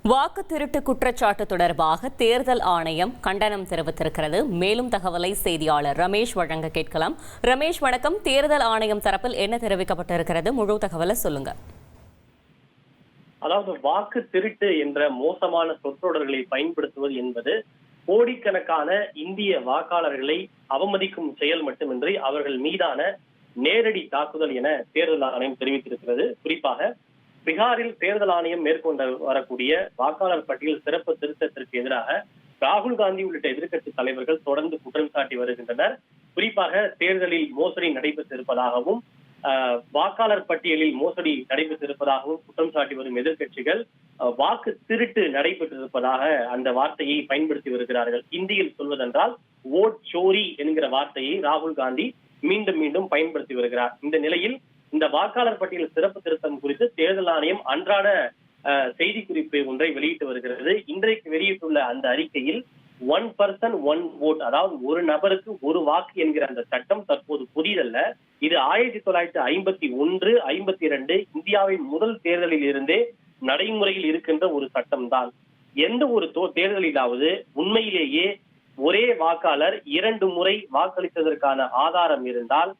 வாக்கு திருட்டு குற்றச்சாட்டு தொடர்பாக தேர்தல் ஆணையம் கண்டனம் தெரிவித்திருக்கிறது. மேலும் தகவலை செய்தியாளர் ரமேஷ் வழங்க கேட்கலாம். ரமேஷ் வணக்கம். தேர்தல் ஆணையம் தரப்பில் என்ன தெரிவிக்கப்பட்டிருக்கிறது? முழு தகவலை சொல்லுங்க. அதாவது வாக்கு திருட்டு என்ற மோசமான சொற்றொடர்களை பயன்படுத்துவது என்பது கோடிக்கணக்கான இந்திய வாக்காளர்களை அவமதிக்கும் செயல் மட்டுமின்றி அவர்கள் மீதான நேரடி தாக்குதல் என தேர்தல் ஆணையம் தெரிவித்திருக்கிறது. குறிப்பாக பீகாரில் தேர்தல் ஆணையம் மேற்கொண்டு வரக்கூடிய வாக்காளர் பட்டியல் சிறப்பு திருத்தத்திற்கு எதிராக ராகுல் காந்தி உள்ளிட்ட எதிர்க்கட்சி தலைவர்கள் தொடர்ந்து குற்றம் சாட்டி வருகின்றனர். குறிப்பாக தேர்தலில் மோசடி நடைபெற்றிருப்பதாகவும் வாக்காளர் பட்டியலில் மோசடி நடைபெற்றிருப்பதாகவும் குற்றம் சாட்டி வரும் எதிர்க்கட்சிகள் வாக்கு திருட்டு நடைபெற்றிருப்பதாக அந்த வார்த்தையை பயன்படுத்தி வருகிறார்கள். இந்தியில் சொல்வதென்றால் ஓட் சோரி என்கிற வார்த்தையை ராகுல் காந்தி மீண்டும் மீண்டும் பயன்படுத்தி வருகிறார். இந்த நிலையில் இந்த வாக்காளர் பட்டியல் சிறப்பு திருத்தம் குறித்து தேர்தல் ஆணையம் அன்றாட செய்தி குறிப்பு ஒன்றை வெளியிட்டு வருகிறது. இன்றைக்கு வெளியிட்டுள்ள அந்த அறிக்கையில் 1 person 1 vote, அதாவது ஒரு நபருக்கு ஒரு வாக்கு என்கிற அந்த சட்டம் தற்போது புதிதல்ல. இது 1951, 52 இந்தியாவின் முதல் தேர்தலில் இருந்தே நடைமுறையில் இருக்கின்ற ஒரு சட்டம் தான். எந்த ஒரு தேர்தலிலாவது உண்மையிலேயே ஒரே வாக்காளர் 2 முறை வாக்களித்ததற்கான ஆதாரம் இருந்தால்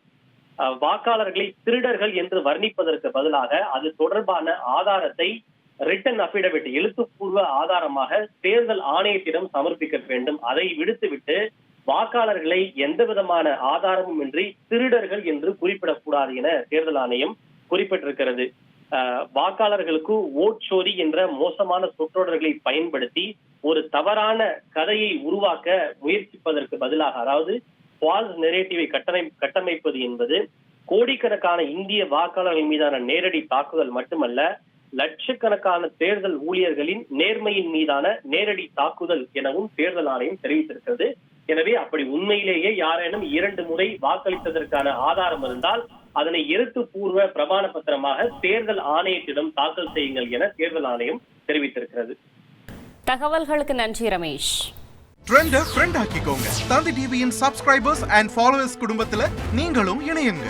வாக்காளர்களை திருடர்கள் என்று வர்ணிப்பதற்கு பதிலாக அது தொடர்பான ஆதாரத்தை ரிட்டன் அபிடவிட் எழுத்துப்பூர்வ ஆதாரமாக தேர்தல் ஆணையத்திடம் சமர்ப்பிக்க வேண்டும். அதை விடுத்துவிட்டு வாக்காளர்களை எந்த விதமான ஆதாரமும் இன்றி திருடர்கள் என்று குறிப்பிடக்கூடாது என தேர்தல் ஆணையம் குறிப்பிட்டிருக்கிறது. வாக்காளர்களுக்கு ஓட் சோரி என்ற மோசமான சொற்றொடர்களை பயன்படுத்தி ஒரு தவறான கதையை உருவாக்க முயற்சிப்பதற்கு பதிலாக, அதாவது ஃபால்ஸ் நெரேட்டிவை கட்டமைப்பது என்பது கோடிக்கணக்கான இந்திய வாக்காளர்கள் மீதான நேரடி தாக்குதல் மட்டுமல்ல, லட்சக்கணக்கான தேர்தல் ஊழியர்களின் நேர்மையின் மீதான நேரடி தாக்குதல் எனவும் தேர்தல் ஆணையம் தெரிவித்திருக்கிறது. எனவே அப்படி உண்மையிலேயே யாரேனும் 2 முறை வாக்களித்ததற்கான ஆதாரம் இருந்தால் அதனை எழுத்துப்பூர்வ பிரமாண பத்திரமாக தேர்தல் ஆணையத்திடம் தாக்கல் செய்யுங்கள் என தேர்தல் ஆணையம் தெரிவித்திருக்கிறது. தகவல்களுக்கு நன்றி ரமேஷ். ட்ரெண்டை ஃப்ரெண்ட் ஆக்கிக்கோங்க. தந்தி டிவியின் சப்ஸ்கிரைபர்ஸ் அண்ட் ஃபாலோவர்ஸ் குடும்பத்துல நீங்களும் இணையுங்க.